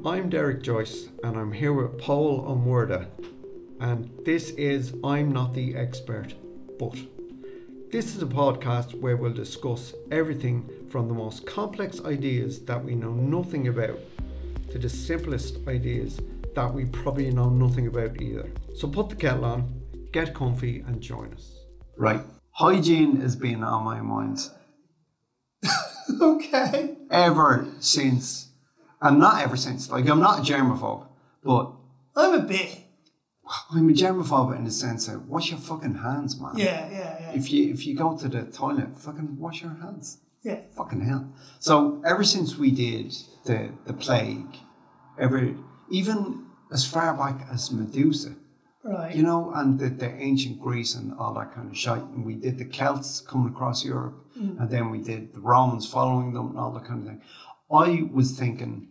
I'm Derek Joyce and I'm here with Paul O'Murda, and this is I'm Not the Expert, but this is a podcast where we'll discuss everything from the most complex ideas that we know nothing about to the simplest ideas that we probably know nothing about either. So put the kettle on, get comfy and join us. Right, hygiene has been on my mind. Okay. Ever since, and not ever since, like I'm not a germaphobe, but I'm a bit. I'm a germaphobe in the sense of wash your fucking hands, man. Yeah. If you go to the toilet, fucking wash your hands. Yeah. Fucking hell. So ever since we did the plague, even as far back as Medusa, right? You know, and the ancient Greece and all that kind of shit. And we did the Celts coming across Europe, and then we did the Romans following them and all that kind of thing. I was thinking,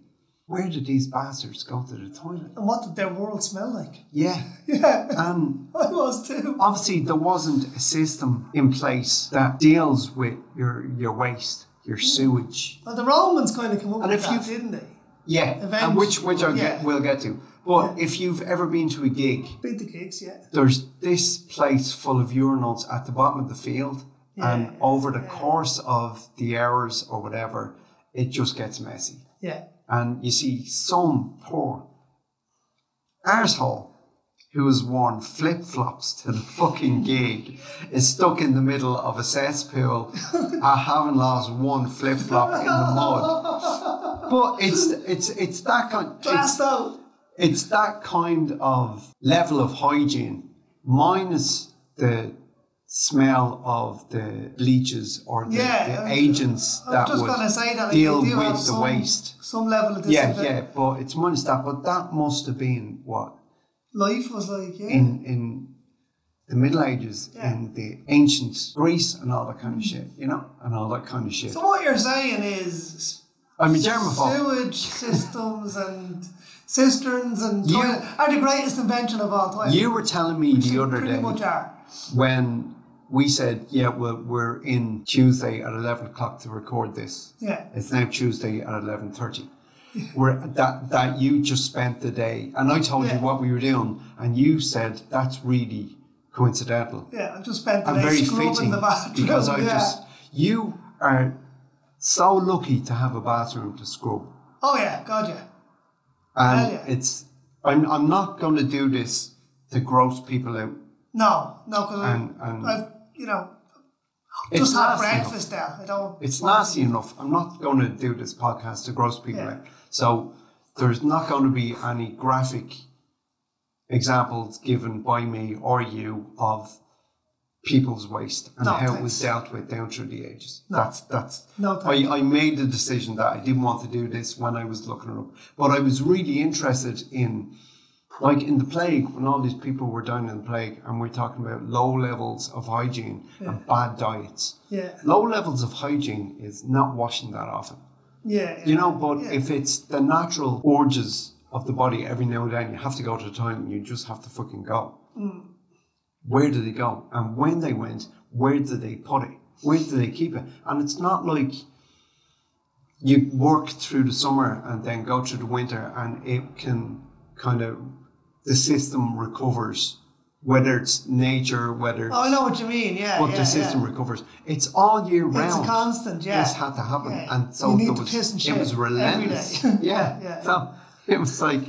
where did these bastards go to the toilet? And what did their world smell like? Yeah. Yeah. And I was too. obviously there wasn't a system in place that deals with your waste, your sewage. Well, the Romans kind of come up And with if that, didn't they? Yeah, and which we'll get to. But if you've ever been to a gig, been to gigs, yeah. There's this place full of urinals at the bottom of the field, and over the course of the hours or whatever, it just gets messy. Yeah. And you see some poor arsehole who has worn flip-flops to the fucking gig is stuck in the middle of a cesspool having lost one flip-flop in the mud. But it's that kind. It's that kind of level of hygiene, minus the smell of the bleaches or the agents that would deal with the waste. Some level of disinfection. Yeah, but it's minus that. But that must have been what life was like, in the Middle Ages, in the ancient Greece and all that kind of shit, you know, and all that kind of shit. So what you're saying is, I'm a germaphobe. Sewage systems and cisterns and toilet are the greatest invention of all time. You were telling me the other day are. when we said, we're in Tuesday at 11 o'clock to record this. Yeah. It's now Tuesday at 11:30. That you just spent the day, and I told you what we were doing, and you said that's really coincidental. Yeah, I just spent the day very scrubbing fitting the bathroom. because you are so lucky to have a bathroom to scrub. Oh yeah, God yeah. And I'm not going to do this to gross people out. No, because I've just had breakfast there. It's nasty enough. I'm not going to do this podcast to gross people out. So there's not going to be any graphic examples given by me or you of people's waste and how it was dealt with down through the ages. I made the decision that I didn't want to do this when I was looking it up. But I was really interested in, like in the plague, when all these people were dying in the plague, and we're talking about low levels of hygiene and bad diets. Yeah. Low levels of hygiene is not washing that often. You know, but if it's the natural urges of the body, every now and then you have to go to the toilet and you just have to fucking go. Where did they go? And when they went, where did they put it? Where did they keep it? And it's not like you work through the summer and then go through the winter and it can kind of, the system recovers, whether it's nature, whether it's... Oh, I know what you mean, But the system recovers. It's all year round. It's a constant, This had to happen. And so you need to piss and shit it was relentless. every day. So it was like,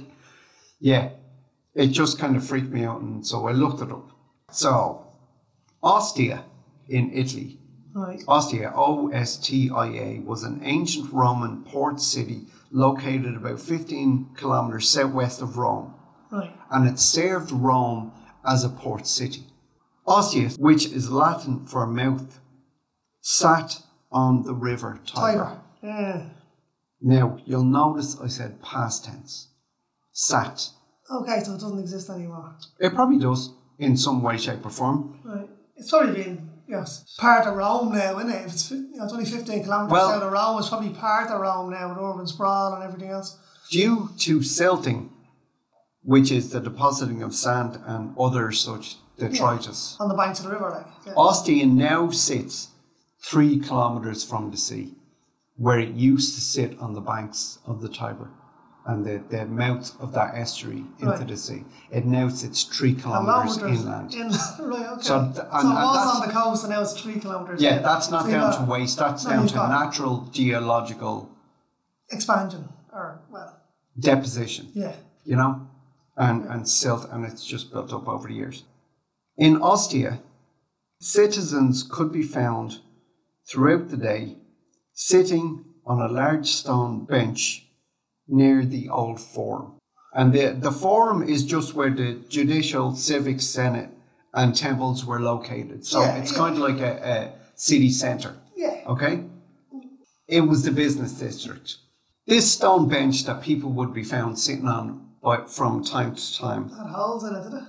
it just kind of freaked me out. And so I looked it up. So, Ostia in Italy, Ostia, O-S-T-I-A, was an ancient Roman port city located about 15 kilometres southwest of Rome. And it served Rome as a port city. Ostia, which is Latin for mouth, sat on the river Tiber. Now, you'll notice I said past tense. Sat. Okay, so it doesn't exist anymore. It probably does. In some way, shape or form. It's probably been part of Rome now, isn't it? If it's, it's only 15 kilometres out of Rome, it's probably part of Rome now with urban sprawl and everything else. Due to silting, which is the depositing of sand and other such detritus. On the banks of the river, Ostia now sits 3 kilometres from the sea, where it used to sit on the banks of the Tiber. and the mouth of that estuary into the sea. It now sits 3 kilometres inland. Right, okay. So it was on the coast and now it's 3 kilometres. Yeah, that's not down to waste, that's down to natural geological expansion or deposition. Yeah. You know? And silt, and it's just built up over the years. In Ostia, citizens could be found throughout the day sitting on a large stone bench near the old forum. And the forum is just where the judicial, civic, senate and temples were located. So it's kind of like a city centre. Yeah. Okay? It was the business district. This stone bench that people would be found sitting on from time to time. Had holes in it, did it?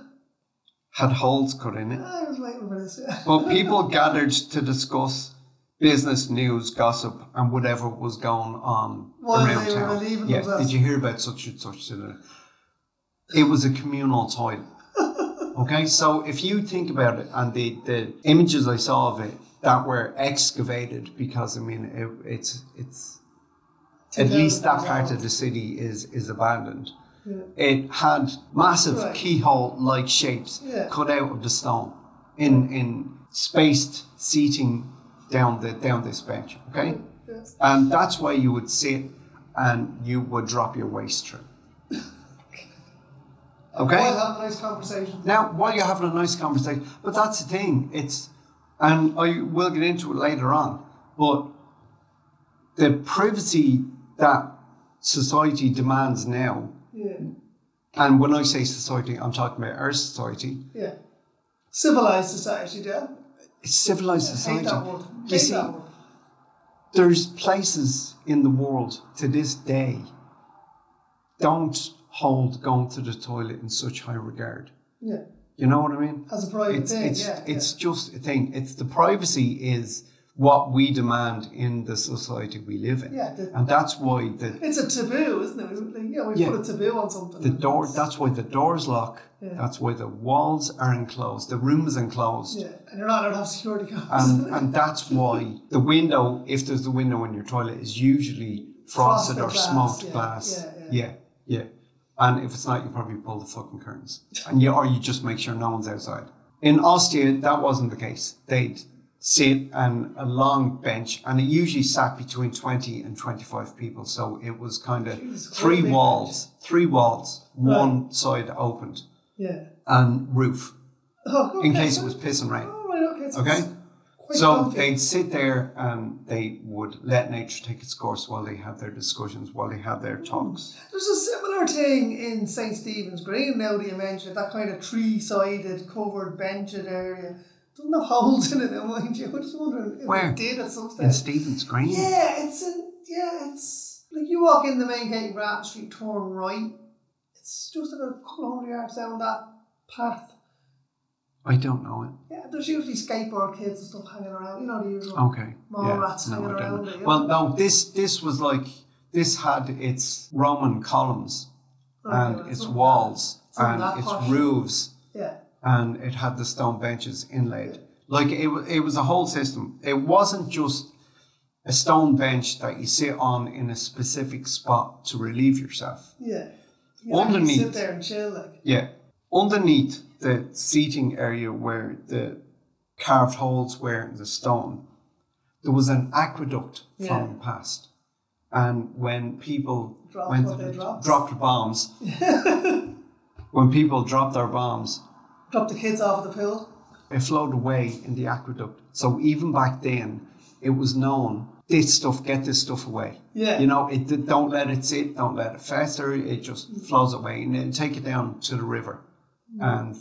Had holes cut in it. I was waiting for this, yeah. But people gathered to discuss business, news, gossip, and whatever was going on around town. Yeah, did you hear about such and such? It was a communal toilet. Okay, so if you think about it, and the images I saw of it that were excavated, because I mean it's at least that part of the city is abandoned. Yeah. It had massive keyhole-like shapes cut out of the stone in spaced seating down this bench, okay? Yes. And that's why you would sit and you would drop your waist through. Okay? While having a nice conversation. Now, while you're having a nice conversation, but that's the thing, and I will get into it later on, but the privacy that society demands now, and when I say society, I'm talking about our society. Yeah. Civilized society, yeah. It's civilized society. Hate that word. You see, there's places in the world to this day don't hold going to the toilet in such high regard. Yeah. You know what I mean? As a private thing, It's just a thing. It's the privacy is what we demand in the society we live in. Yeah. And that's why it's a taboo, isn't it? We put a taboo on something. That's why the doors lock. Yeah. That's why the walls are enclosed. The room is enclosed. Yeah. And you're not allowed to have security cameras. And that's why the window, if there's a window in your toilet, is usually frosted or smoked glass. Yeah. And if it's not, you probably pull the fucking curtains. Or you just make sure no one's outside. In Ostia, that wasn't the case. They'd sit on a long bench, and it usually sat between 20 and 25 people. So it was kind of three walls, one side opened, and roof, in case it was pissing rain. Okay? So they'd sit there and they would let nature take its course while they had their discussions, while they had their talks. There's a similar thing in St. Stephen's Green now that you mentioned, that kind of tree-sided, covered, benched area. Doesn't have holes in it now, mind you. I'm just wondering if it did at some stage. In Stephen's Green? Yeah, it's like you walk in the main gate in Grattan Street, turn right. It's just about a couple of hundred yards down that path. I don't know it. Yeah, there's usually skateboard kids and stuff hanging around. You know the usual mall rats hanging around it. Well, no, this was like, this had its Roman columns and its walls and its roofs. Yeah. And it had the stone benches inlaid. Like it was a whole system. It wasn't just a stone bench that you sit on in a specific spot to relieve yourself. Yeah. Underneath, sit there and chill like. Yeah. Underneath the seating area where the carved holes were in the stone, there was an aqueduct flowing past. And when people dropped bombs, when people dropped their bombs, dropped the kids off of the pool, it flowed away in the aqueduct. So even back then, it was known, get this stuff away. Yeah. You know, don't let it sit, don't let it fester, it just flows away. And then take it down to the river and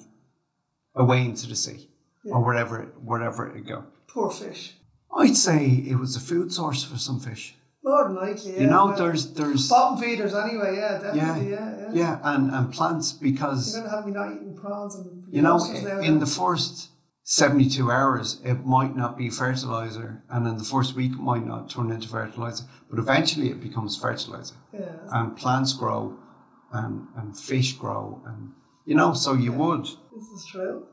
away into the sea or wherever it go. Poor fish. I'd say it was a food source for some fish. More than likely, yeah. You know, there's bottom feeders anyway, definitely, yeah, and plants, because you're gonna have me not eating prawns and in the first 72 hours it might not be fertilizer, and in the first week it might not turn into fertilizer, but eventually it becomes fertilizer. Yeah. And plants grow and fish grow, and so you would. This is true.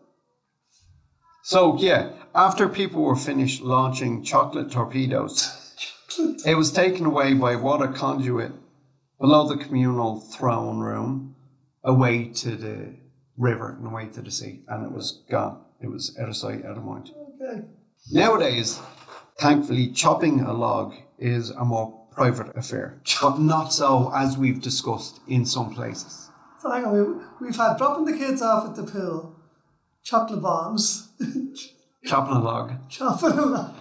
So after people were finished launching chocolate torpedoes, it was taken away by water conduit below the communal throne room, away to the river and away to the sea, and it was gone. It was out of sight, out of mind. Okay. Nowadays, thankfully, chopping a log is a more private affair, but not so, as we've discussed, in some places. So hang on, we've had dropping the kids off at the pool, chocolate bombs, chopping a log. Chopping a log.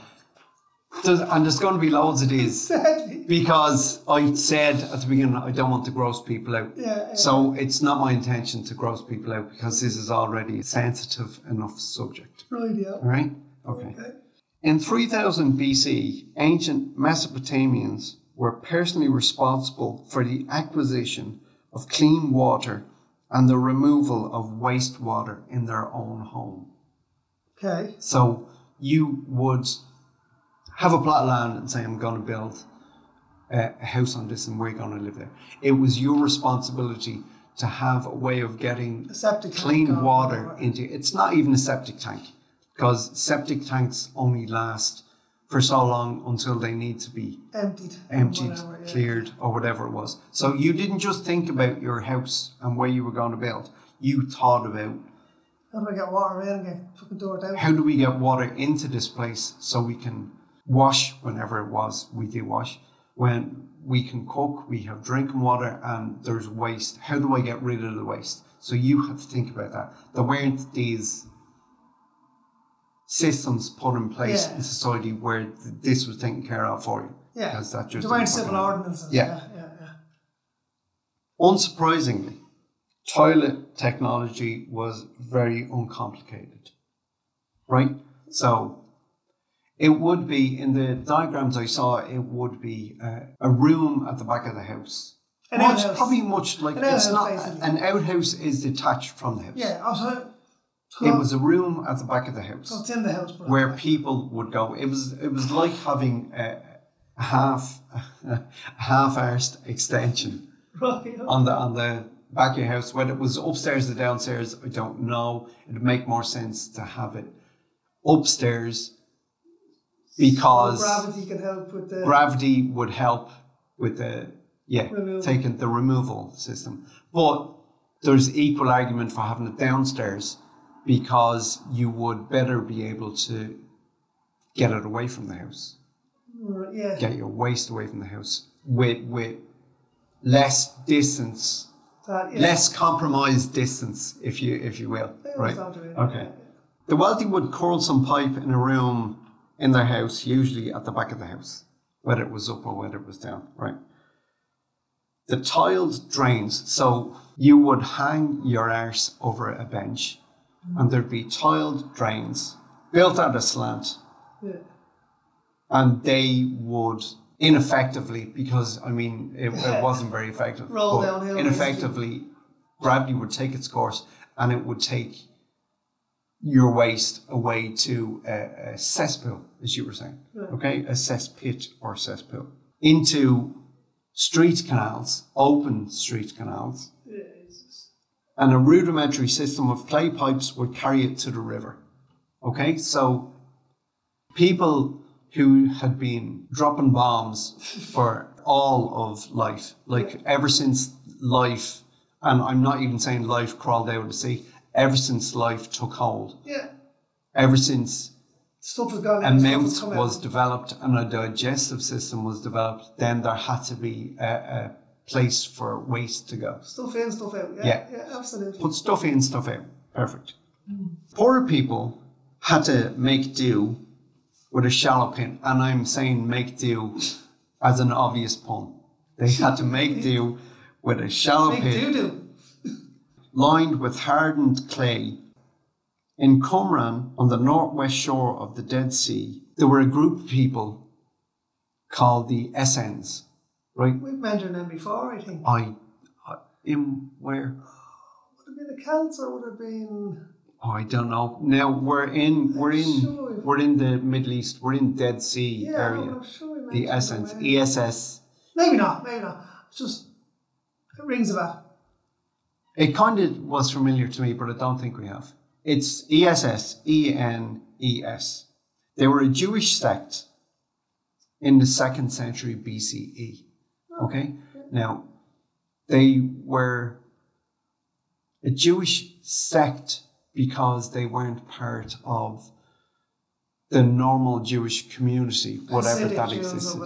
And there's going to be loads of these. Exactly. Because I said at the beginning, I don't want to gross people out. Yeah. So it's not my intention to gross people out, because this is already a sensitive enough subject. Right, yeah. All right? Okay. In 3000 BC, ancient Mesopotamians were personally responsible for the acquisition of clean water and the removal of wastewater in their own home. Okay. So you would have a plot of land and say, I'm going to build a house on this and we're going to live there. It was your responsibility to have a way of getting clean water into it. It's not even a septic tank, because septic tanks only last for so long until they need to be emptied, cleared, or whatever it was. So you didn't just think about your house and where you were going to build. You thought about, how do I get water in and get fucking door out? How do we get water into this place so we can wash whenever it was we do wash? When we can cook, we have drinking water, and there's waste. How do I get rid of the waste? So you have to think about that. There weren't these systems put in place in society where this was taken care of for you. Yeah. Because that just there weren't civil ordinances. Yeah. Unsurprisingly, toilet technology was very uncomplicated. Right? So it would be, in the diagrams I saw, it would be a room at the back of the house. Probably much like, it's not, an outhouse is detached from the house. Yeah, it was a room at the back of the house. So it's in the house, where people would go. It was like having a half-arsed extension on the back of your house. Whether it was upstairs or downstairs, I don't know. It'd make more sense to have it upstairs, because gravity can help with the gravity would help with the taking the removal system. But there's equal argument for having it downstairs, because you would better be able to get it away from the house. Get your waste away from the house with less distance, less compromised distance, if you will. Right? Okay. The wealthy would curl some pipe in a room in their house, usually at the back of the house, whether it was up or whether it was down. Right. The tiled drains. So you would hang your arse over a bench, and there'd be tiled drains built at a slant. Yeah. And they would ineffectively, because it wasn't very effective, roll downhill. Ineffectively, gravity would take its course, and it would take your waste away to a cesspool, as you were saying. Right. Okay, a cesspit or cesspool, into street canals, open street canals. And a rudimentary system of clay pipes would carry it to the river. Okay, so people who had been dropping bombs for all of life, like ever since life, and I'm not even saying life crawled out of the sea, ever since life took hold. Yeah. Ever since stuff has gone a mouth was developed and a digestive system was developed, then there had to be a place for waste to go. Stuff in, stuff out. Yeah, absolutely. Put stuff in, stuff out. Perfect. Poorer people had to make do with a shallow pit, and I'm saying make do as an obvious pun. They had to make do with a shallow pit lined with hardened clay. In Qumran, on the northwest shore of the Dead Sea, there were a group of people called the Essens. Right? We've mentioned them before, I think. In where? Would it have been the Celts, or would it have been? Oh, I don't know. Now we're in the Middle East. We're in Dead Sea area. I'm sure we the Essens, ESS. Maybe not. It's just it rings a bell. It kind of was familiar to me, but I don't think we have. It's ESS, ENES. They were a Jewish sect in the 2nd century BCE. Okay? Now, They were a Jewish sect because they weren't part of the normal Jewish community, whatever that existed.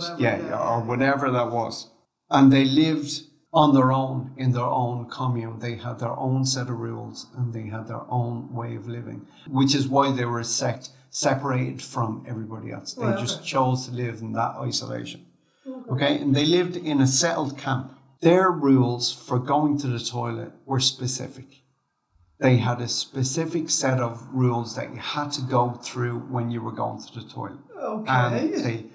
Or whatever that was. And they lived on their own, in their own commune. They had their own set of rules and they had their own way of living, which is why they were a sect separated from everybody else. They just chose to live in that isolation. Okay, and they lived in a settled camp. Their rules for going to the toilet were specific. They had a specific set of rules that you had to go through when you were going to the toilet. Okay. And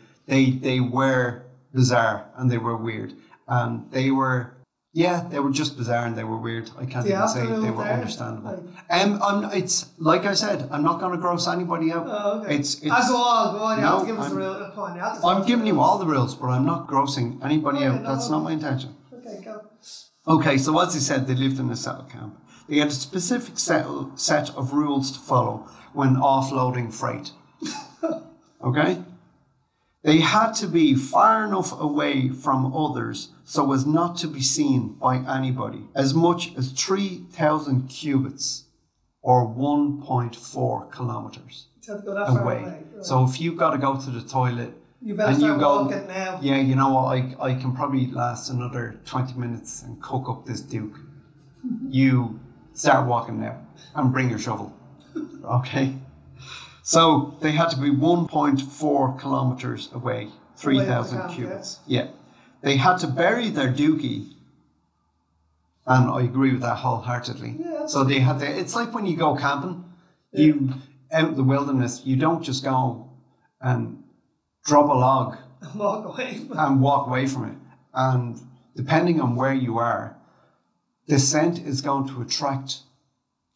they were bizarre and they were weird. And they were just bizarre and they were weird. I can't even say they were understandable. It's like I said, I'm not going to gross anybody out. Oh, okay. Go on. You have to give us the rules. I'm giving you all the rules, but I'm not grossing anybody out. That's not my intention. Okay, go. Okay, so as I said, they lived in a settled camp. They had a specific set of rules to follow when offloading freight. Okay? They had to be far enough away from others so as not to be seen by anybody, as much as 3,000 cubits or 1.4 kilometers away. Right. So if you got to go to the toilet, you better start walking now. Yeah, you know what? I can probably last another 20 minutes and cook up this Duke. You start walking now and bring your shovel. Okay? So they had to be 1.4 kilometers away, 3,000 cubits. Yeah. They had to bury their dookie, and I agree with that wholeheartedly. Yeah, so they had to, it's like when you go camping, you out in the wilderness, you don't just go and drop a log and walk away from it. And depending on where you are, the scent is going to attract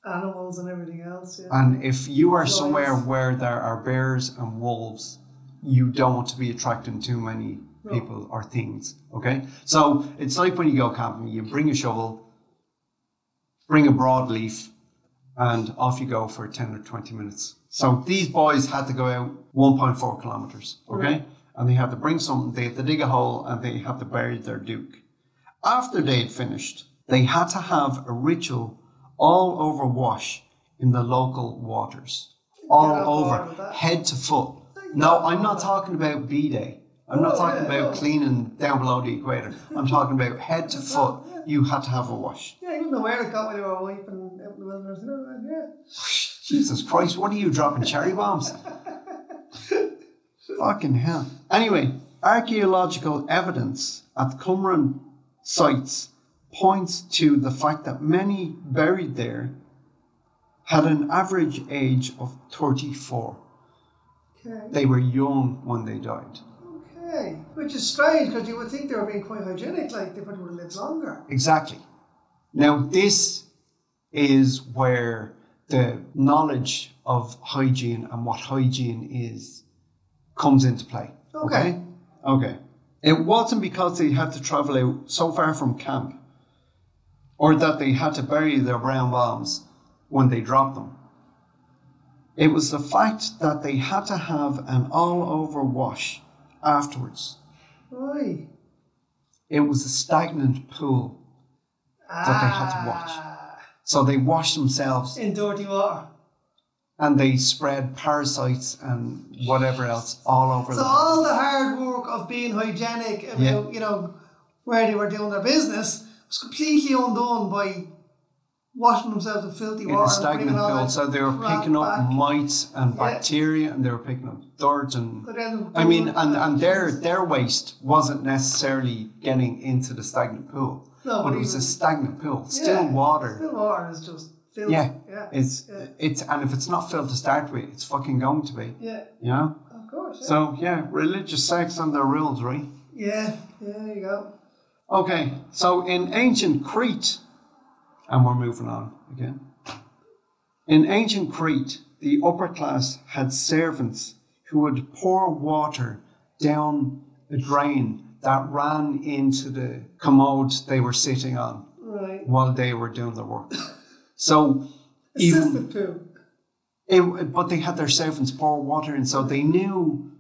animals and everything else. Yeah. And if you are somewhere where there are bears and wolves, you don't want to be attracting too many people or things. Okay? So it's like when you go camping, you bring a shovel, bring a broadleaf, and off you go for 10 or 20 minutes. So these boys had to go out 1.4 kilometers. Okay? Right. And they had to bring something, they had to dig a hole, and they had to bury their Duke. After they had finished, they had to have a ritual all over wash in the local waters. All over, head to foot. No, I'm not talking about B-Day. I'm not talking about cleaning down below the equator. I'm talking about head to foot. You had to have a wash. Yeah, you wouldn't know where it got when you were wiping out in the wilderness. Jesus Christ, what are you dropping, cherry bombs? Fucking hell. Anyway, archaeological evidence at the Qumran sites points to the fact that many buried there had an average age of 34. Okay. They were young when they died. Okay. Which is strange because you would think they were being quite hygienic, like they probably would have lived longer. Exactly. Now this is where the knowledge of hygiene and what hygiene is comes into play. Okay. It wasn't because they had to travel out so far from camp or that they had to bury their brown bombs when they dropped them. It was the fact that they had to have an all-over wash afterwards. Right. It was a stagnant pool that they had to watch. So they washed themselves. In dirty water. And they spread parasites and whatever else all over So all the hard work of being hygienic, you know, where they were doing their business, was completely undone by washing themselves in filthy water. In a stagnant pool. So they were picking up mites and bacteria and they were picking up dirt and I mean and their waste wasn't necessarily getting into the stagnant pool. No, but it was a stagnant pool. Still water. Still water is just filth. It's and if it's not filled to start with, it's fucking going to be. Yeah. You know? Of course. Yeah. So religious sects and their rules, right? Yeah, there you go. Okay, so in ancient Crete, and we're moving on again. In ancient Crete, the upper class had servants who would pour water down a drain that ran into the commode they were sitting on while they were doing their work. So but they had their servants pour water in, so they knew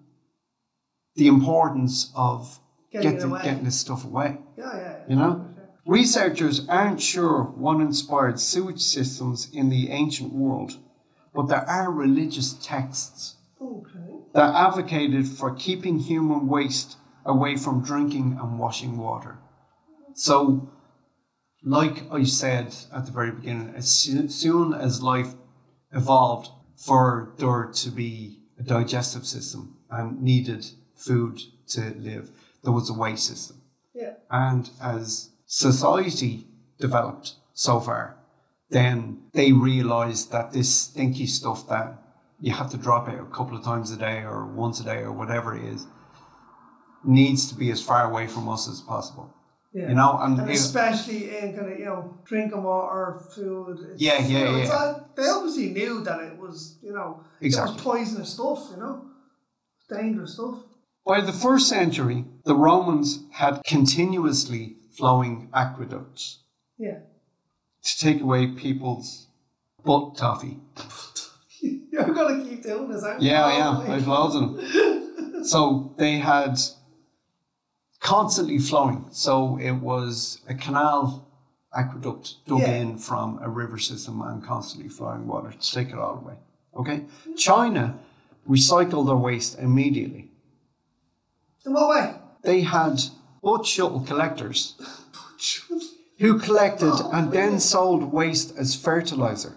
the importance of getting this stuff away. Yeah. You know? Researchers aren't sure what inspired sewage systems in the ancient world, but there are religious texts that advocated for keeping human waste away from drinking and washing water. So, like I said at the very beginning, as soon as life evolved for there to be a digestive system and needed food to live, there was a waste system. Yeah. And as society developed so far, then they realised that this stinky stuff that you have to drop out a couple of times a day or once a day or whatever it is, needs to be as far away from us as possible. Yeah. You know, and especially in kind of, you know, drinking water, food. Yeah. They obviously knew that it was, you know, exactly. It was poisonous stuff, you know, dangerous stuff. By the 1st century, the Romans had continuously flowing aqueducts. Yeah. To take away people's butt toffee. You're going to keep doing this, aren't you? Yeah, I am. I've loads of them. So they had constantly flowing. So it was a canal aqueduct dug in from a river system and constantly flowing water to take it all away. Okay? China recycled their waste immediately. In what way? They had butt shuttle collectors who collected and then sold waste as fertilizer.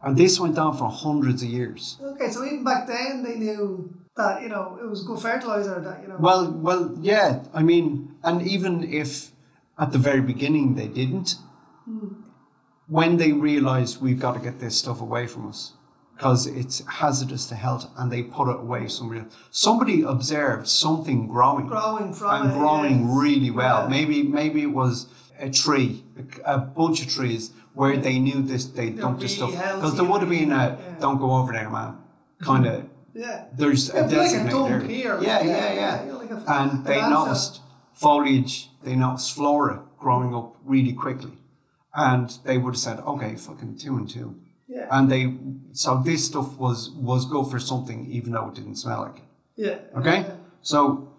And this went on for hundreds of years. Okay, so even back then they knew that, you know, it was good fertilizer, that, you know. Well, yeah. I mean, and even if at the very beginning they didn't, when they realised we've got to get this stuff away from us because it's hazardous to health, and they put it away somewhere. Somebody observed something growing really well. Yeah. Maybe it was a tree, a bunch of trees where they knew this, they dumped this stuff, because there would have been a don't go over there, man, kind of. Yeah. There's a designated like a area. Here. Yeah. Like and they noticed foliage, they noticed flora growing up really quickly, and they would have said, okay, fucking 2 and 2. Yeah. And so this stuff was good for something, even though it didn't smell like it. Yeah. Okay? Yeah. So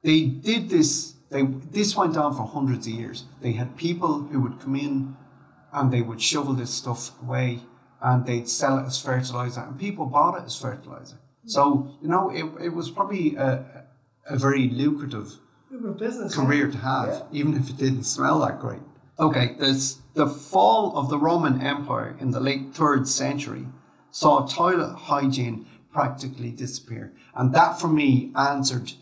they did this, this went on for hundreds of years. They had people who would come in and they would shovel this stuff away and they'd sell it as fertilizer, and people bought it as fertilizer. So, you know, it was probably a very lucrative business, career to have, even if it didn't smell that great. Okay, the fall of the Roman Empire in the late 3rd century saw toilet hygiene practically disappear. And that, for me, answered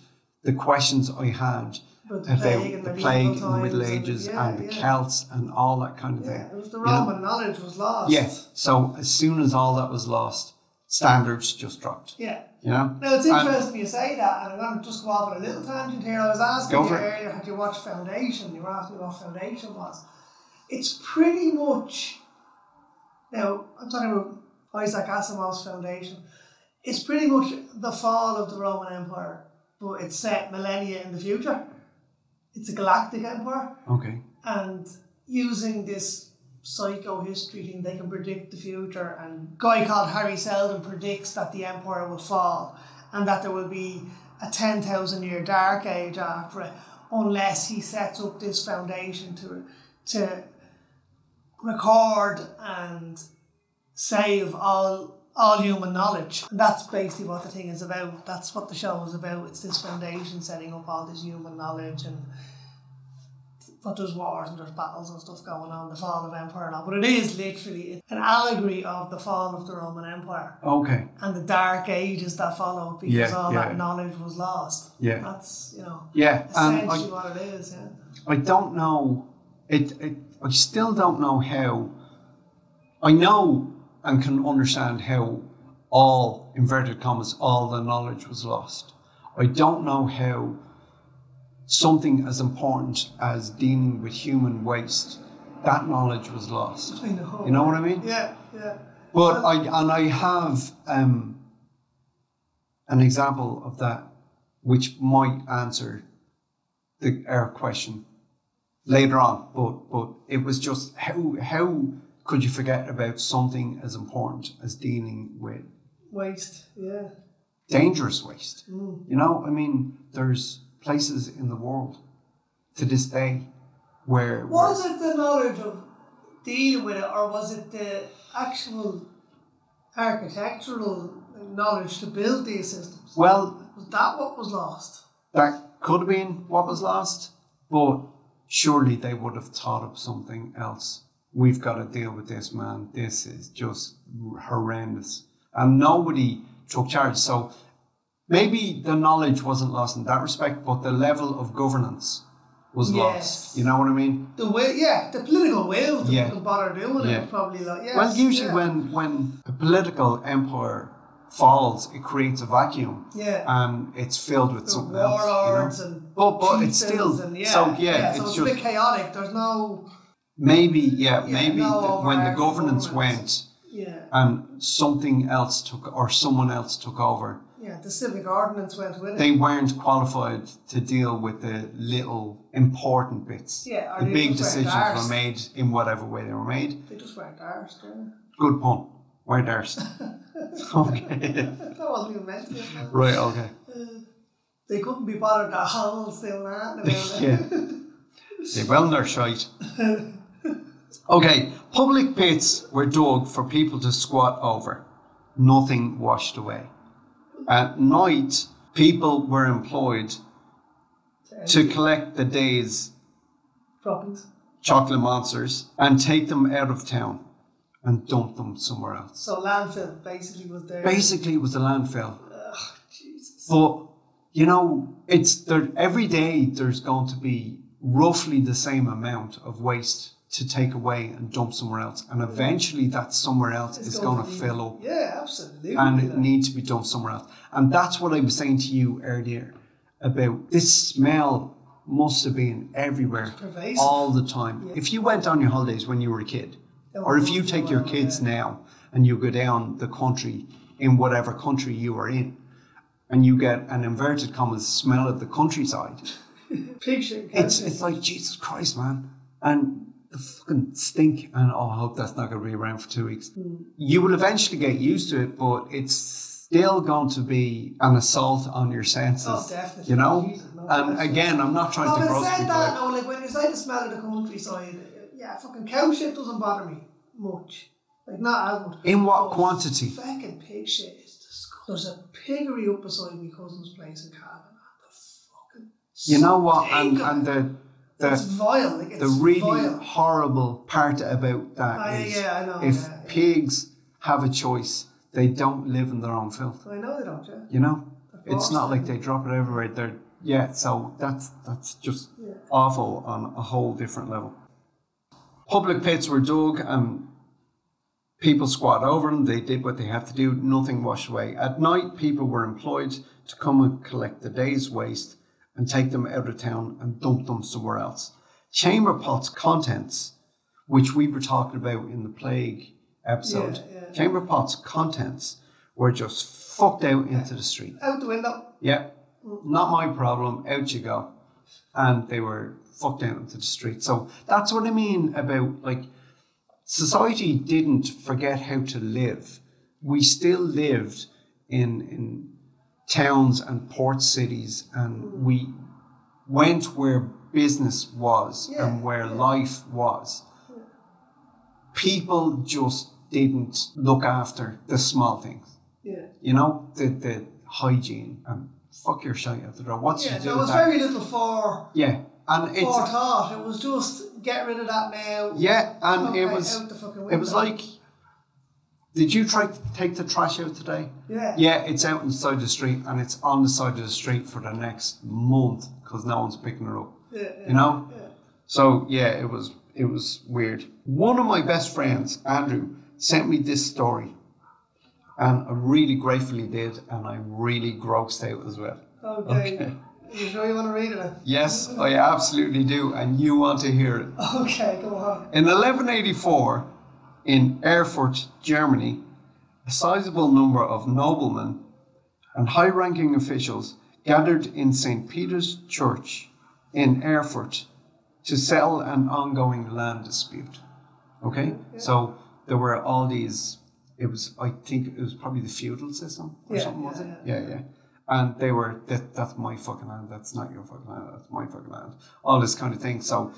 the questions I had about the plague in the Middle Ages and the Celts and all that kind of thing. It was the Roman knowledge was lost. Yeah, so as soon as all that was lost, standards just dropped. Yeah. You know? Now, it's interesting you say that, and I'm going to just go off on a little tangent here. I was asking you earlier, had you watched Foundation? You were asking me what Foundation was. It's pretty much, now, I'm talking about Isaac Asimov's Foundation. It's pretty much the fall of the Roman Empire, but it's set millennia in the future. It's a galactic empire. Okay. And using this psycho-history thing, they can predict the future, and a guy called Harry Seldon predicts that the empire will fall and that there will be a 10,000 year dark age after it, unless he sets up this foundation to record and save all human knowledge. And that's basically what the thing is about. That's what the show is about. It's this foundation setting up all this human knowledge, and but there's wars and there's battles and stuff going on, the fall of empire and all. But it is literally an allegory of the fall of the Roman Empire. Okay. And the dark ages that followed, because all that knowledge was lost. Yeah. That's, you know, essentially what it is, yeah. I don't know, I still don't know how, I know and can understand how all, inverted commas, all the knowledge was lost. I don't know how something as important as dealing with human waste, that knowledge was lost. I know. You know what I mean? Yeah, yeah. But I have an example of that which might answer our question later on. But it was just how could you forget about something as important as dealing with waste? Yeah. Dangerous waste. You know, I mean, there's places in the world to this day Was it the knowledge of dealing with it, or was it the actual architectural knowledge to build these systems? Well, was that what was lost? That could have been what was lost, but surely they would have thought of something else. We've got to deal with this, man. This is just horrendous. And nobody took charge. So maybe the knowledge wasn't lost in that respect, but the level of governance was lost. You know what I mean? The political will to bother doing it was probably like, well, usually when a political empire falls, it creates a vacuum. And it's filled with something else. Warlords and but it's still so it's just a bit chaotic. There's no maybe when the governance went and something else someone else took over. Yeah, the civic ordinance went with it. They weren't qualified to deal with the little important bits. Yeah, the big decisions were made in whatever way they were made. They just weren't ours, didn't they? Good pun. Weren't ours. Okay. That wasn't even meant to be. Right, okay. They couldn't be bothered at all still that. They well they're shite. Okay, public pits were dug for people to squat over. Nothing washed away. At night, people were employed to collect the day's droppings, chocolate monsters, and take them out of town and dump them somewhere else. So landfill basically was there. Basically, it was a landfill. Ugh, Jesus. But you know, it's there every day. There's going to be roughly the same amount of waste to take away and dump somewhere else, and eventually that somewhere else is going to fill up. Yeah, absolutely. And it needs to be dumped somewhere else. And that's what I was saying to you earlier about this smell must have been everywhere all the time. Yeah. If you went on your holidays when you were a kid, or if you take your kids now and you go down the country in whatever country you are in, and you get an inverted commas smell of the countryside, picture. It's like, Jesus Christ, man. And the fucking stink, and I hope that's not going to be around for 2 weeks. You will eventually get used to it, but it's still going to be an assault on your senses. Oh, definitely. You know? Jesus, and again, I'm not trying to gross people out. No, like when you say the smell of the countryside, fucking cow shit doesn't bother me much. Like, not as much. In what quantity? Fucking pig shit is disgusting. There's a piggery up beside my cousin's place in Cavan. You know what? And it's vile. Like, it's the really vile. Horrible part about that is I know, if pigs have a choice, they don't live in their own filth. I know they don't, yeah. You know? It's not like they drop it everywhere. So that's just awful on a whole different level. Public pits were dug and people squat over them. They did what they had to do. Nothing washed away. At night, people were employed to come and collect the day's waste and take them out of town and dump them somewhere else. Chamber pots' contents, which we were talking about in the plague episode, chamber pots' contents were just fucked out into the street. Out the window. Yeah. Not my problem. Out you go. And they were fucked out into the street. So that's what I mean about, like, society didn't forget how to live. We still lived in towns and port cities, and we went where business was and where life was. People just didn't look after the small things. You know, the hygiene and fuck your shite out the door. Once you do there was that, very little and it's forethought. It was just get rid of that now. Yeah, and it was like, did you try to take the trash out today? Yeah. Yeah, it's out inside the street, and it's on the side of the street for the next month because no one's picking it up. You know? Yeah. So it was weird. One of my best friends, Andrew, sent me this story, and I really gratefully did, and I'm really grossed out as well. Okay. You sure you want to read it? Yes, I absolutely do, and you want to hear it. Okay, go on. In 1184, in Erfurt, Germany, a sizable number of noblemen and high-ranking officials gathered in St. Peter's Church in Erfurt to settle an ongoing land dispute. Okay? Yeah. So there were all these, I think it was probably the feudal system or something, was it? Yeah. And they were, that's my fucking land, that's not your fucking land, that's my fucking land. All this kind of thing. So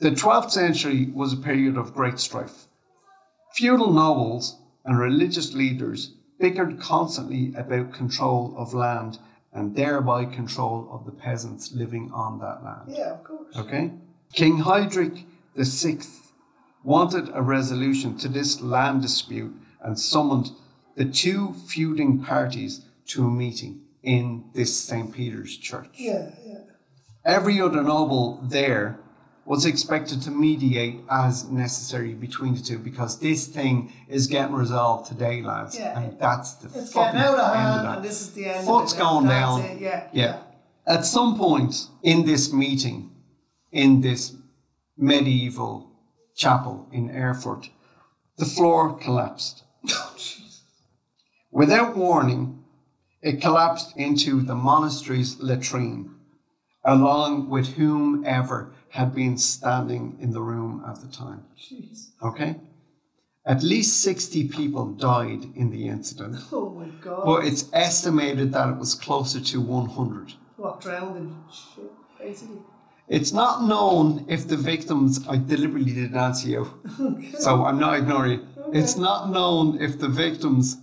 The 12th century was a period of great strife. Feudal nobles and religious leaders bickered constantly about control of land and thereby control of the peasants living on that land. Yeah, of course. Okay? King Heinrich VI wanted a resolution to this land dispute and summoned the two feuding parties to a meeting in this St. Peter's church. Yeah, yeah. Every other noble there was expected to mediate as necessary between the two because this thing is getting resolved today, lads. Yeah. And that's the It's fucking getting out of end hand, of that. and this is the end What's of it. going That's down? it. Yeah, Yeah. At some point in this meeting, in this medieval chapel in Erfurt, the floor collapsed. Oh, jeez. Without warning, it collapsed into the monastery's latrine, along with whomever had been standing in the room at the time. Jeez. Okay? At least 60 people died in the incident, Oh my God. but it's estimated that it was closer to 100. What, drowned in shit, basically? It's not known if the victims, I deliberately didn't answer you, so I'm not ignoring you. Okay. It's not known if the victims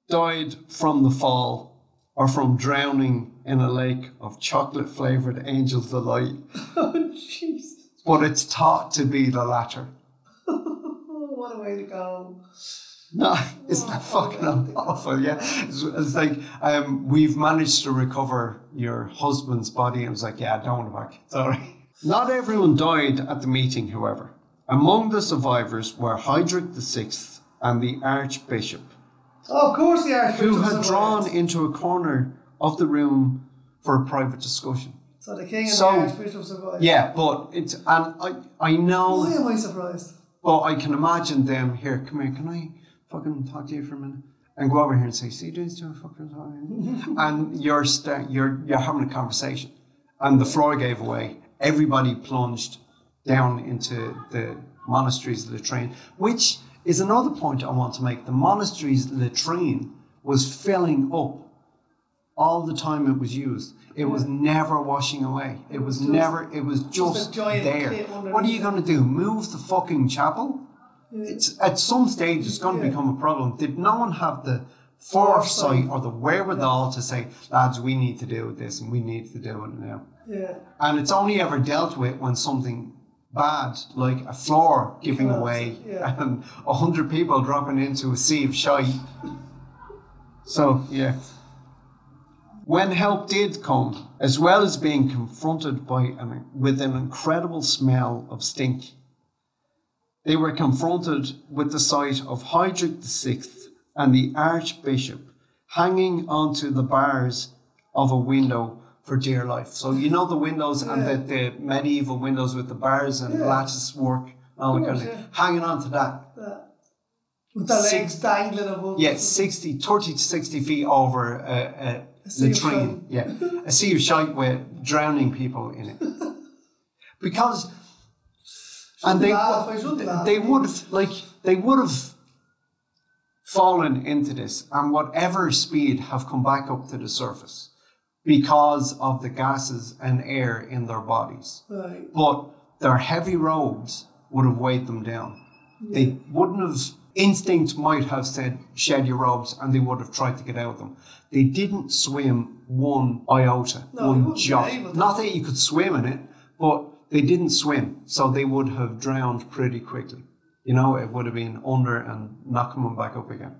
died from the fall or from drowning in a lake of chocolate-flavoured Angel's Delight, Oh, jeez. but it's thought to be the latter. What a way to go. No, it's not fucking awful, yeah. It's like, we've managed to recover your husband's body. And it was like, yeah, I don't want it back. Sorry. Not everyone died at the meeting, however. Among the survivors were Heinrich VI and the Archbishop, Oh, of course the Archbishop who had survived. drawn into a corner of the room for a private discussion. So the King and So- the Archbishop survived. Yeah, but it's, and I know, Why am I surprised? but I can imagine them here, come here, can I fucking talk to you for a minute? And go over here and say, see these two fucking talking? And you're having a conversation. And the floor gave away. Everybody plunged down into the monastery's latrine, which is another point I want to make. The monastery's latrine was filling up all the time it was used. It was never washing away. It was just a giant there. pit underneath What are you going to do? Move the fucking chapel? It's at some stage it's going to become a problem. Did no one have the foresight or the wherewithal to say, lads, we need to do this and we need to do it now? Yeah. And it's only ever dealt with when something bad, like a floor giving away and 100 people dropping into a sea of shite. So, yeah. When help did come, as well as being confronted with an incredible smell of stink, they were confronted with the sight of Heinrich VI and the Archbishop hanging onto the bars of a window for dear life. So you know the windows and the medieval windows with the bars and lattice work, all that kind of thing, hanging onto that. With the legs dangling above. Yeah, 30 to 60 feet over a latrine. Yeah, a sea of shite with drowning people in it. Because, and they would have fallen into this and whatever speed have come back up to the surface because of the gases and air in their bodies. Right. But their heavy robes would have weighed them down. They wouldn't have, instinct might have said, shed your robes, and they would have tried to get out of them. They didn't swim one iota, one jot. Not that you could swim in it, but they didn't swim, so they would have drowned pretty quickly. You know, it would have been under and not coming back up again.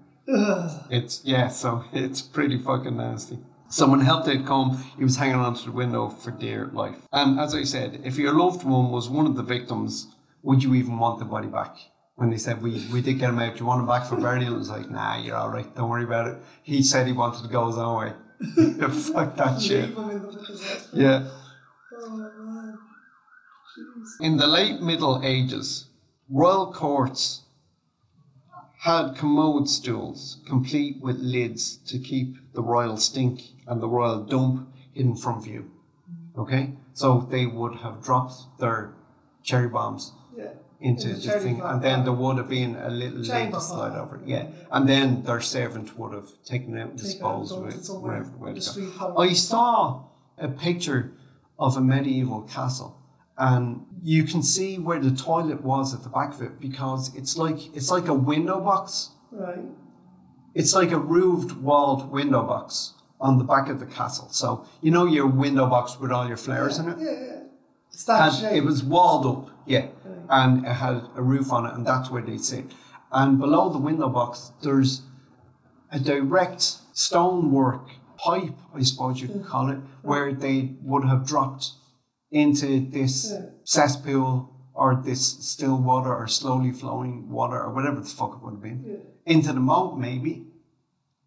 So it's pretty fucking nasty. So when help did come, he was hanging onto the window for dear life. And as I said, if your loved one was one of the victims, would you even want the body back? When they said, we did get him out, do you want him back for burial? It was like, nah, you're all right, don't worry about it. He said he wanted to go his own way. Fuck that shit. Yeah. Oh, man. Jeez. In the late Middle Ages, royal courts had commode stools, complete with lids to keep the royal stink and the royal dump hidden from view. Okay? So they would have dropped their cherry bombs into the thing, and then there would have been a little lid to slide over it. Yeah. And then their servant would have taken it out and disposed of it wherever it went. I saw a picture of a medieval castle, and you can see where the toilet was at the back of it because it's like a window box. Right. It's like a roofed, walled window box on the back of the castle. So you know your window box with all your flowers in it. Yeah. It's that shape. It was walled up, and it had a roof on it, and that's where they'd sit. And below the window box, there's a direct stonework pipe, I suppose you could call it, where they would have dropped into this cesspool or this still water or slowly flowing water or whatever the fuck it would have been. Into the moat maybe,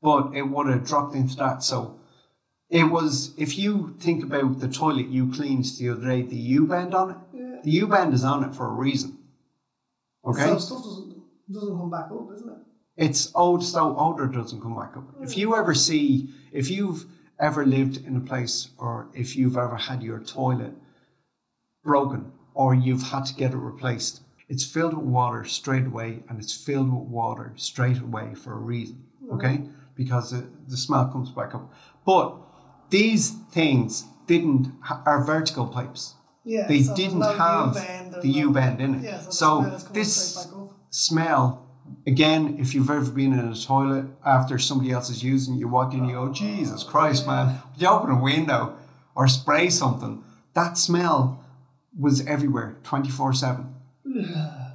but it would have dropped into that. So it was, if you think about the toilet you cleaned the other day, the U-bend on it, the U-bend is on it for a reason. Okay? So stuff doesn't come back up, isn't it? It's old, so odor doesn't come back up. If you've ever lived in a place or if you've ever had your toilet broken or you've had to get it replaced, it's filled with water straight away and it's filled with water straight away for a reason, okay? Because the smell comes back up. But these things are vertical pipes. Yeah, they so didn't have the U-bend in it. Yeah, so this smell, again, if you've ever been in a toilet after somebody else is using, you walk in and you go, Jesus Christ, man. You open a window or spray something, that smell was everywhere, 24/7.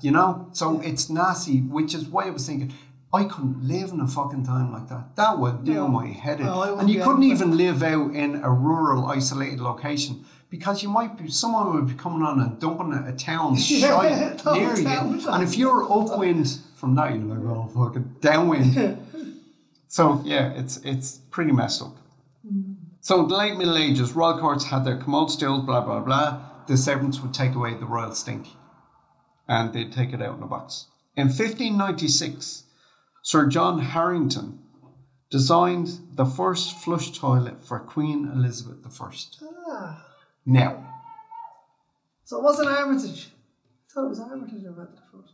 You know? So it's nasty, which is why I was thinking, I couldn't live in a fucking time like that. That would do my head in. And you couldn't even live out in a rural, isolated location because someone would be coming on and dumping a town shite near you. And if you're upwind from that, you're like, oh, fucking downwind. So, yeah, it's pretty messed up. So, the late Middle Ages, royal courts had their commode stills, blah, blah, blah. The servants would take away the royal stink and they'd take it out in a box. In 1596, Sir John Harrington designed the first flush toilet for Queen Elizabeth I. Now. So it wasn't Armitage. I thought it was Armitage who invented the first.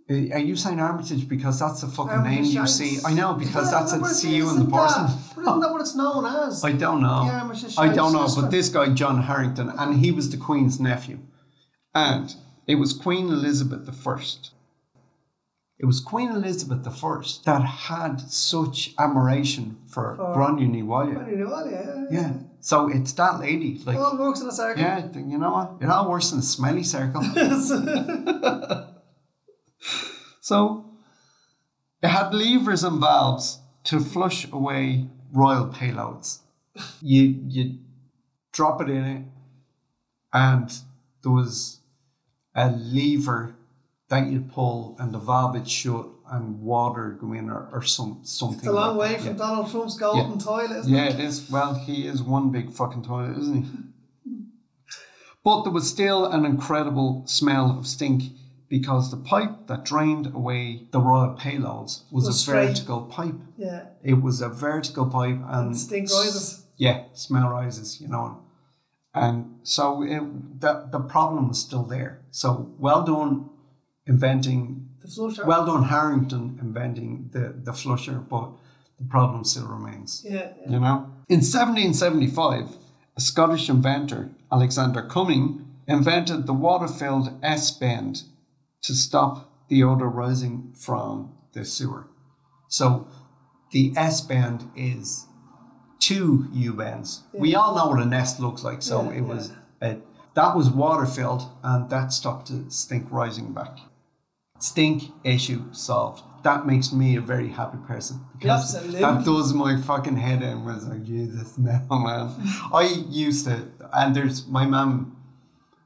Are you saying Armitage because that's the fucking Armitage name you Shanks. see? I know, because that's a CU in the Isn't porcelain. that what it's known as? I don't know. The Armitage I don't know, Shanks but this guy, John Harrington, and he was the Queen's nephew. And it was Queen Elizabeth I. It was Queen Elizabeth I that had such admiration for Gráinne ní Mhaile. Yeah. So it's that lady. Like, it all works in a circle. Yeah, you know what? It all works in a smelly circle. So it had levers and valves to flush away royal payloads. You drop it in it, and there was a lever that you'd pull, and the valve would shut, and water go in, or something. It's a long way from Donald Trump's golden toilet, isn't it? Yeah, it is. Well, he is one big fucking toilet, isn't he? But there was still an incredible smell of stink because the pipe that drained away the royal payloads was a vertical pipe. Yeah. It was a vertical pipe, and stink rises. Yeah, smell rises, you know. And so the problem was still there. So well done inventing the flusher. Well done Harrington inventing the flusher, but the problem still remains. Yeah. You know? In 1775, a Scottish inventor, Alexander Cumming, invented the water-filled S-bend to stop the odour rising from the sewer. So the S-bend is 2 U-bends. Yeah. We all know what a nest looks like, so it was that was water-filled, and that stopped the stink rising back. Stink issue solved. That makes me a very happy person. Because absolutely. That does my fucking head in. I was like, Jesus, smell, man. I used to, and my mum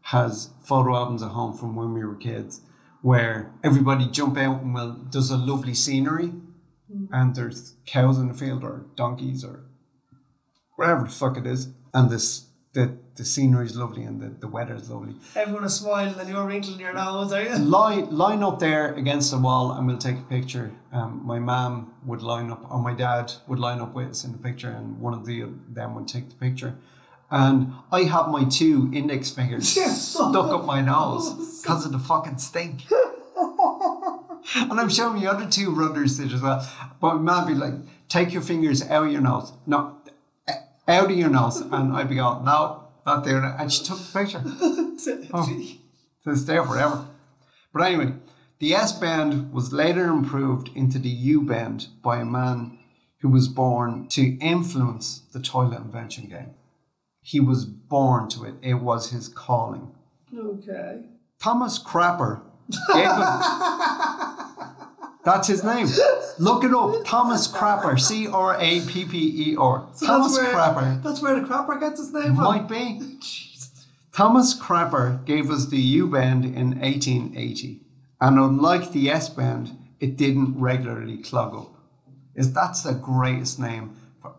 has photo albums at home from when we were kids where everybody jump out and does a lovely scenery, and there's cows in the field or donkeys or whatever the fuck it is, and the scenery is lovely and the weather is lovely. Everyone is smiling and you're wrinkling your nose, are you? Line up there against the wall and we'll take a picture. My mum would line up, or my dad would line up with us in the picture, and one of them would take the picture. And I have my 2 index fingers stuck up my nose because of the fucking stink. And I'm showing the other 2 brothers did as well. But my mum would be like, take your fingers out of your nose. No, out of your nose. And I'd be going, no, not doing it. And she took the picture. So it's there forever. But anyway, the S-bend was later improved into the U-bend by a man who was born to influence the toilet invention game. He was born to it. It was his calling. Okay. Thomas Crapper gave him... That's his name. Look it up. Thomas Crapper. Crapper. So Thomas Crapper. That's where the Crapper gets his name from? Might be. Thomas Crapper gave us the U-bend in 1880. And unlike the S-bend, it didn't regularly clog up. That's the greatest name for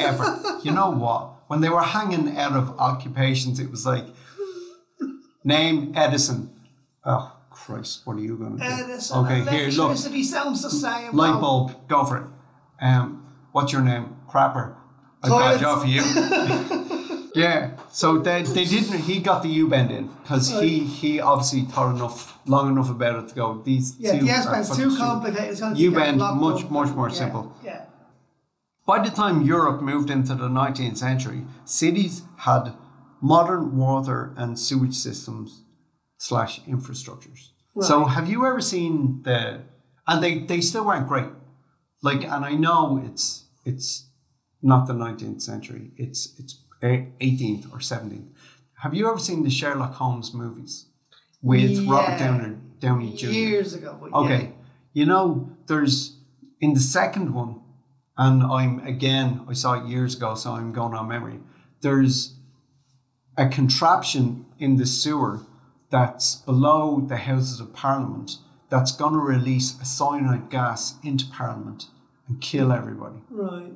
ever. You know what? When they were hanging out of occupations, it was like, name Edison. Oh, Christ, what are you going to do? Edison. Okay, here, look. Electricity sounds the same. Light bulb, go for it. What's your name? Crapper. I've got a job for you. Yeah, so they didn't. He got the U-bend in because he obviously thought long enough about it to go. These two the S-bend's too complicated. It's going to U-bend much more simple. Yeah. By the time Europe moved into the 19th century, cities had modern water and sewage systems / infrastructures. Right. So have you ever seen and they still weren't great. And I know it's not the 19th century. It's 18th or 17th. Have you ever seen the Sherlock Holmes movies with Robert Downey Jr.? Years ago. But okay. You know, there's in the second one, and I saw it years ago, so I'm going on memory. There's a contraption in the sewer that's below the Houses of Parliament that's going to release a cyanide gas into Parliament and kill everybody. Right.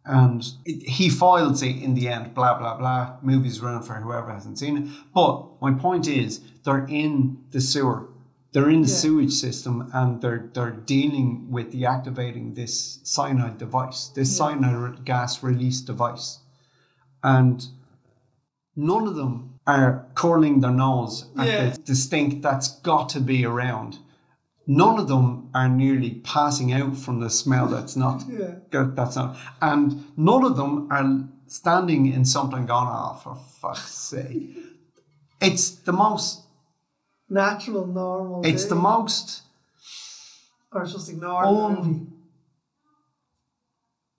And he foils it in the end, blah, blah, blah. Movie's ruined for whoever hasn't seen it. But my point is, they're in the sewer. They're in the sewage system, and they're dealing with deactivating this cyanide device, this cyanide gas release device. And none of them are curling their nose at the stink that's got to be around. None of them are nearly passing out from the smell that's not, and none of them are standing in something going, oh, for fuck's sake. It's the most... natural, normal. It's the most... Or just ignore the movie.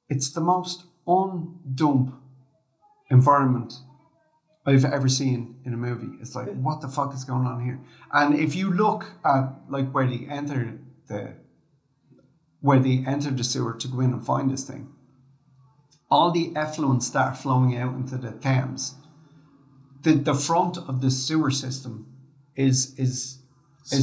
It's the most undump environment I've ever seen in a movie. It's like, what the fuck is going on here? And if you look at where they enter the sewer to go in and find this thing, all the effluents that are flowing out into the Thames, the front of the sewer system is just a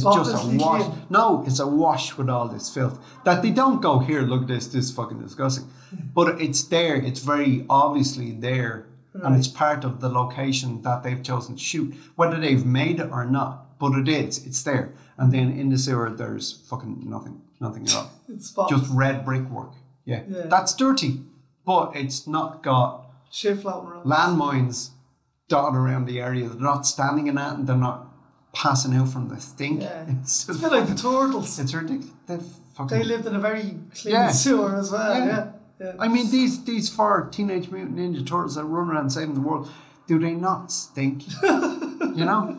wash. Clean. No, it's a wash with all this filth that they don't go, here, look at this is fucking disgusting. But it's there. It's very obviously there. Right. And it's part of the location that they've chosen to shoot, whether they've made it or not. But it's there. And then in the sewer, there's fucking nothing at all. It's just red brickwork. Yeah, that's dirty, but it's not got shit floating around. Landmines dotted around the area. They're not standing in that, and they're not passing out from the stink. Yeah. It's a bit like the turtles. It's ridiculous. They lived in a very clean sewer as well. Yeah. I mean, these 4 Teenage Mutant Ninja Turtles that run around saving the world, do they not stink? You know?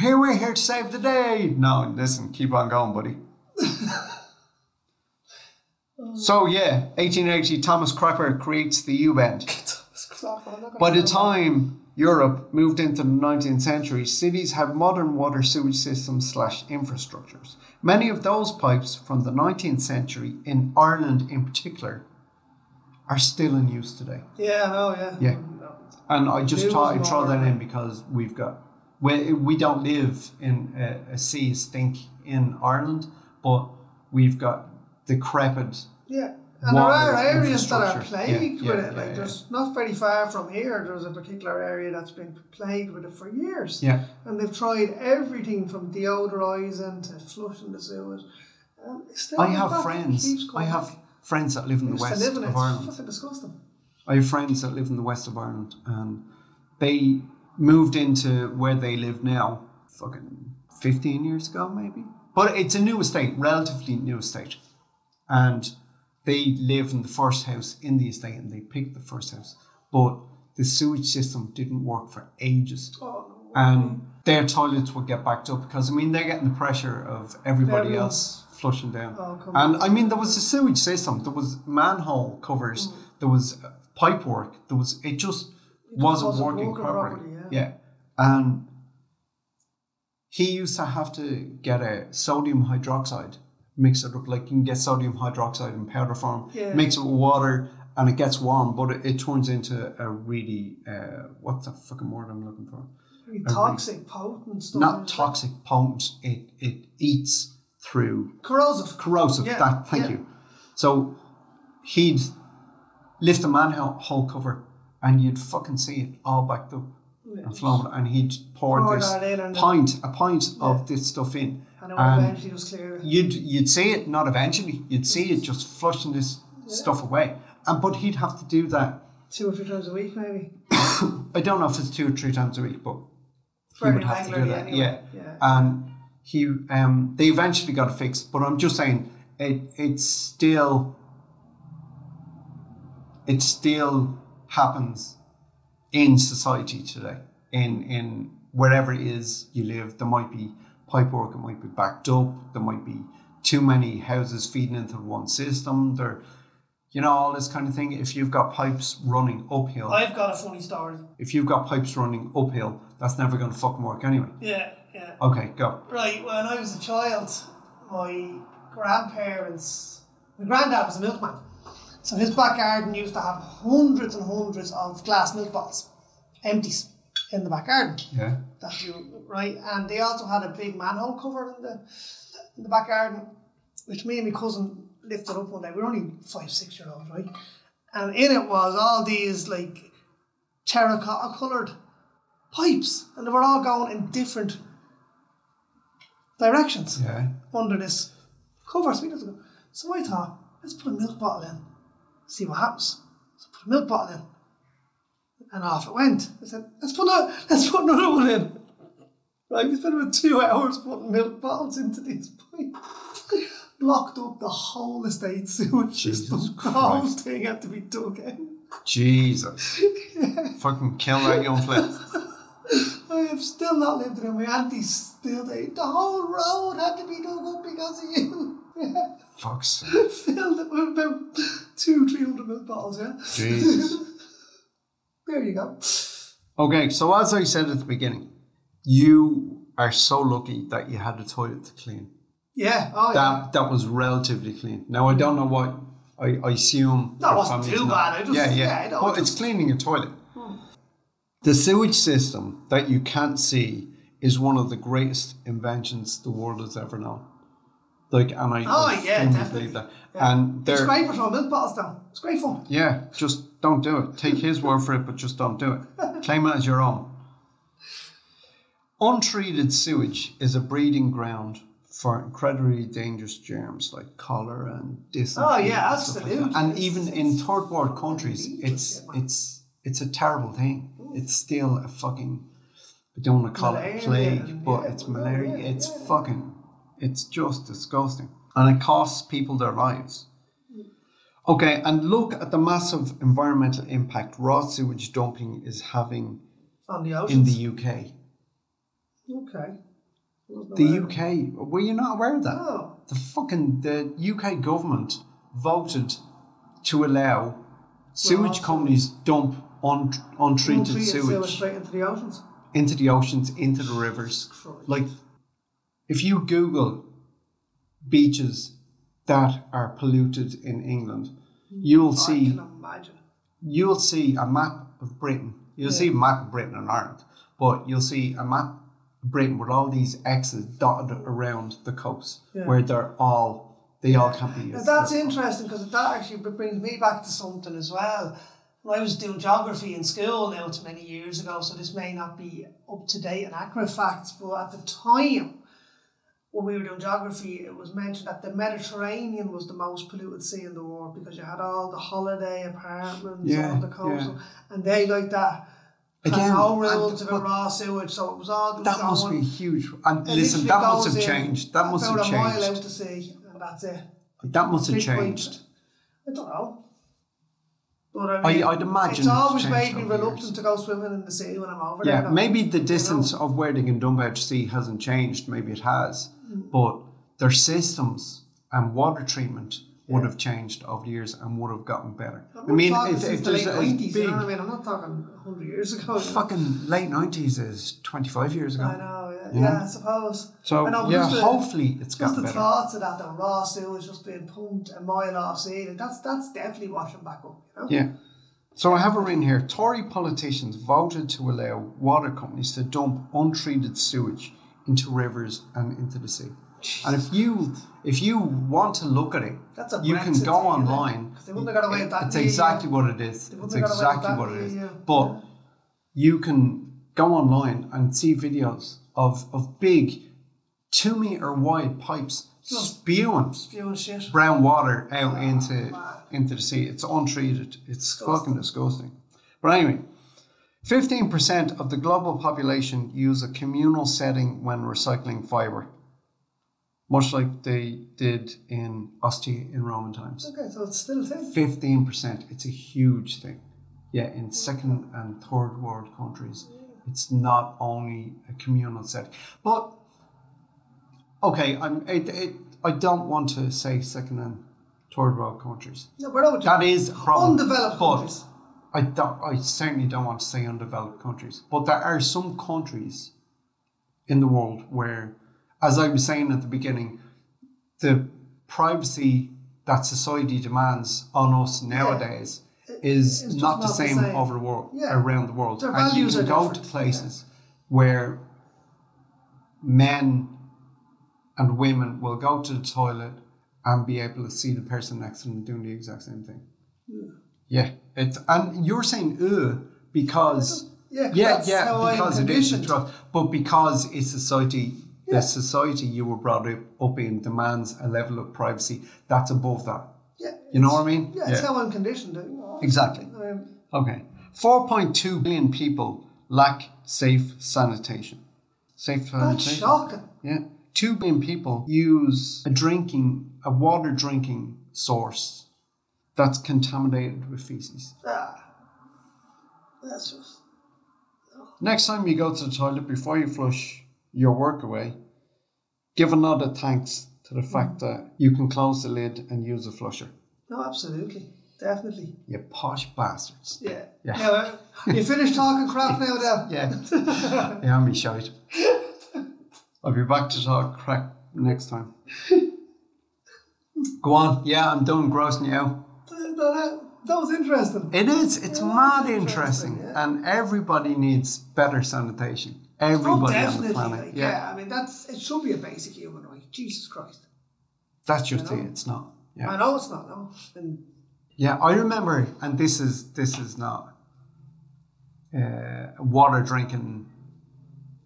We're here to save the day. No, listen, keep on going, buddy. So, 1880, Thomas Crapper creates the U-bend. By the time Europe moved into the 19th century, cities had modern water sewage systems / infrastructures. Many of those pipes from the 19th century, in Ireland in particular, are still in use today. Yeah, I know, yeah. And I just thought I'd throw that in because we don't live in a sea of stink in Ireland, but we've got decrepit. Yeah, and there are areas that are plagued with it. There's not very far from here, there's a particular area that's been plagued with it for years. Yeah. And they've tried everything from deodorising to flushing the sewage. I have friends that live in the west of Ireland. It's fucking disgusting. I have friends that live in the west of Ireland, and they moved into where they live now fucking 15 years ago, maybe. But it's a new estate, relatively new estate. And they live in the first house in the estate, and they picked the first house. But the sewage system didn't work for ages. Oh, no. And their toilets would get backed up because, I mean, they're getting the pressure of everybody else flushing down. And I mean, there was a sewage system, there was manhole covers, there was pipe work, it just wasn't working properly. Yeah. And he used to have to get a sodium hydroxide, mix it up, like you can get sodium hydroxide in powder form, mix it with water, and it gets warm, but it turns into a really, what's the fucking word I'm looking for? Toxic, potent stuff. Not toxic, potent. It eats through. Corrosive. Yeah. Thank you. So he'd lift the manhole cover and you'd fucking see it all backed up and flowing, and he'd pour this a pint of this stuff in. And it would eventually just clear it. You'd see it, not eventually. You'd see it just flushing this stuff away. But he'd have to do that 2 or 3 times a week, maybe. I don't know if it's 2 or 3 times a week, but he would have to do that. Anyway. Yeah. And they eventually got it fixed. But I'm just saying, it still happens in society today. In wherever it is you live, there might be pipe work, it might be backed up, there might be too many houses feeding into one system. All this kind of thing. If you've got pipes running uphill. I've got a funny story. If you've got pipes running uphill, that's never going to fucking work anyway. Yeah. Okay, go. Right, when I was a child, my granddad was a milkman. So his back garden used to have hundreds and hundreds of glass milk bottles, empties, in the back garden. Yeah. Right, and they also had a big manhole cover in the back garden, which me and my cousin lifted up one day. We were only 5, 6 year olds, right? And in it was all these like terracotta coloured pipes, and they were all going in different directions under this cover. So I thought, let's put a milk bottle in, see what happens. So I put a milk bottle in, and off it went. I said, let's put another one in. Right, we spent about 2 hours putting milk bottles into these pipes. Blocked up the whole estate sewage system. The whole thing had to be dug in. Jesus. Fucking kill that young flip. I have still not lived in it. My auntie's still there. The whole road had to be dug up because of you. Fuck's sake. Filled it with about 200-300 milk bottles, Jesus. There you go. Okay, so as I said at the beginning, you are so lucky that you had a toilet to clean. Yeah. That was relatively clean. Now, I don't know what, I assume... That wasn't too bad. Well, it's cleaning a toilet. The sewage system that you can't see is one of the greatest inventions the world has ever known. I definitely believe that. Yeah. And it's great for throwing milk bottles down. It's great fun. Yeah, just don't do it. Take his word for it, but just don't do it. Claim it as your own. Untreated sewage is a breeding ground for incredibly dangerous germs like cholera and dysentery. Absolutely. Like and even in third world countries, it's a terrible thing. It's still a fucking, I don't want to call it a plague, but it's malaria. It's just disgusting. And it costs people their lives. Okay, and look at the massive environmental impact raw sewage dumping is having on the oceans. In the UK. Okay. The UK, were you not aware of that? No. The UK government voted to allow sewage companies dump untreated sewage straight into the oceans. Into the oceans, into the rivers. Christ. Like, if you Google beaches that are polluted in England, you'll see a map of Britain. You'll see a map of Britain and Ireland, but you'll see a map of Britain with all these X's dotted around the coast where they all can't be used. That's interesting because that actually brings me back to something as well. I was doing geography in school now, it's many years ago, so this may not be up to date and accurate facts, but at the time when we were doing geography, it was mentioned that the Mediterranean was the most polluted sea in the world because you had all the holiday apartments on the coast, and they like that. Again, no rules about raw sewage, so it was all that must be huge. And listen, that must have changed. That must have changed. About a mile out to sea, and that's it. That must have changed. I don't know. But I mean, I'd imagine it's always changed made me over reluctant years. to go swimming in the sea when I'm over Yeah, there. maybe the distance of Wearding and Dunbar Sea hasn't changed. Maybe it has, but their systems and water treatment would have changed over the years and would have gotten better. I mean, if there's the a late 90s, big, you know what I mean? I'm not talking 100 years ago. fucking late 90s is 25 years ago. I know, yeah, I suppose. So, I know, hopefully it's gotten just the better. thoughts of that, the raw sewage just being pumped a mile off sea, that's definitely washing back up, you know? Yeah. So I have it in here. Tory politicians voted to allow water companies to dump untreated sewage into rivers and into the sea. Jesus. And if you want to look at it, you can go online. They wouldn't have got away with that. It's exactly what it is. It's exactly what it is. But you can go online and see videos of big 2 meter wide pipes spewing shit. brown water out into the sea. It's untreated. It's fucking disgusting. But anyway, 15% of the global population use a communal setting when recycling fibre, much like they did in Sh1te in Roman times. Okay, so it's still a thing. 15%. It's a huge thing. Yeah, in second and third world countries, it's not only a communal setting. But okay, I don't want to say second and third world countries. No, but that is a problem. Undeveloped countries. I certainly don't want to say undeveloped countries. But there are some countries in the world where, as I was saying at the beginning, the privacy that society demands on us nowadays is not the same over the world, around the world. Their and you values can are go different. to places where men and women will go to the toilet and be able to see the person next to them doing the exact same thing. Yeah. And you're saying because because it is a drug, but because it's society. The society you were brought up in demands a level of privacy that's above that. Yeah, you know what I mean? Yeah, it's how I'm conditioned. Exactly. Okay. 4.2 billion people lack safe sanitation. Safe sanitation. That's shocking. Yeah. 2 billion people use a water drinking source that's contaminated with feces. That's just... Next time you go to the toilet, before you flush your work away, give a nod of thanks to the fact that you can close the lid and use a flusher. No, absolutely. Definitely. You posh bastards. Yeah. Now, you finished talking crap now, then? Yeah. Yeah, I'm shite. I'll be back to talk crap next time. Go on. Yeah, I'm done grossing you out. That was interesting. It is. It's mad interesting. Yeah. And everybody needs better sanitation. Everybody on the planet. Like, I mean, it should be a basic human right. Jesus Christ. That's just it. It's not. Yeah. I know it's not. No. Yeah, I remember, and this is not water drinking.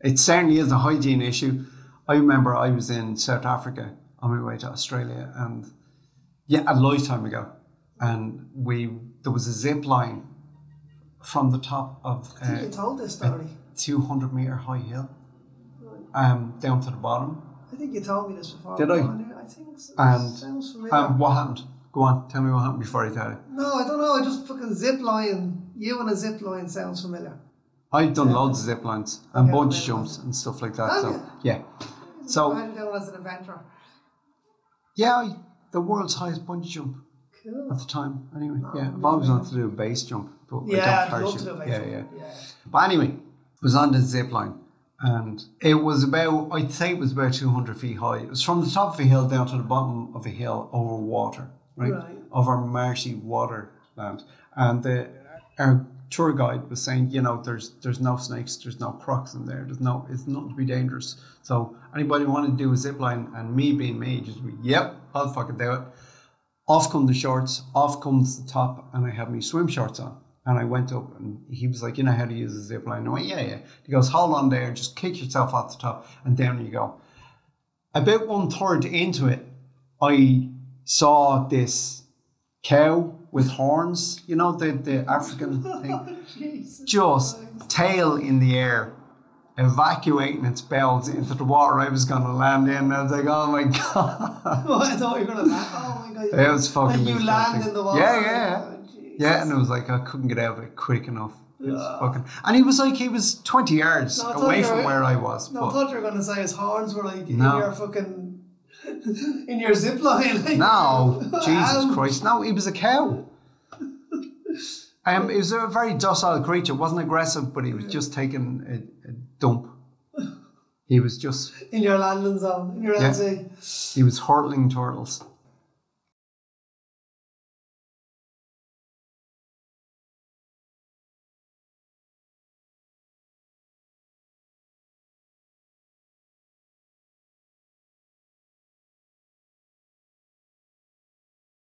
It certainly is a hygiene issue. I remember I was in South Africa on my way to Australia, and a lifetime ago, and there was a zip line from the top of I think you told this story. 200 meter high hill, down to the bottom. I think you told me this before. Did I? I think so. Sounds familiar. What happened? Go on, tell me what happened before I tell you. No, I don't know. I just fucking zip line. You and a zip line sounds familiar. I've done loads of zip lines and bungee jumps and stuff like that. So I'm doing as an adventurer. Yeah, the world's highest bungee jump. Cool. At the time, anyway. I've always wanted to do a base jump, but I'd love to do a base jump. But anyway, it was on the zip line, and it was about, I'd say it was about 200 feet high. It was from the top of a hill down to the bottom of a hill over water, right? Over marshy water land. And our tour guide was saying, there's no snakes, there's no crocs in there, it's nothing to be dangerous. So anybody wanted to do a zip line, and me being me, just be, yep, I'll fucking do it. Off come the shorts, off comes the top, and I have my swim shorts on. And I went up, and he was like, you know how to use a zip line? I went, yeah. He goes, hold on there, just kick yourself off the top, and down you go. About 1/3 into it, I saw this cow with horns, the African thing, just tail in the air, evacuating its bells into the water I was going to land in. And I was like, oh my God. I thought you were going to land. Oh my God. It was fucking And you land in the water. Yeah. Yeah, and it was like I couldn't get out of it quick enough. It was fucking, and he was 20 yards away from where I was. No, I thought you were going to say his horns were like in your fucking in your zip line. Like, no, Jesus Christ! No, he was a cow. He was a very docile creature. Wasn't aggressive, but he was just taking a dump. He was just in your landing zone, in your LZ. He was hurtling turtles.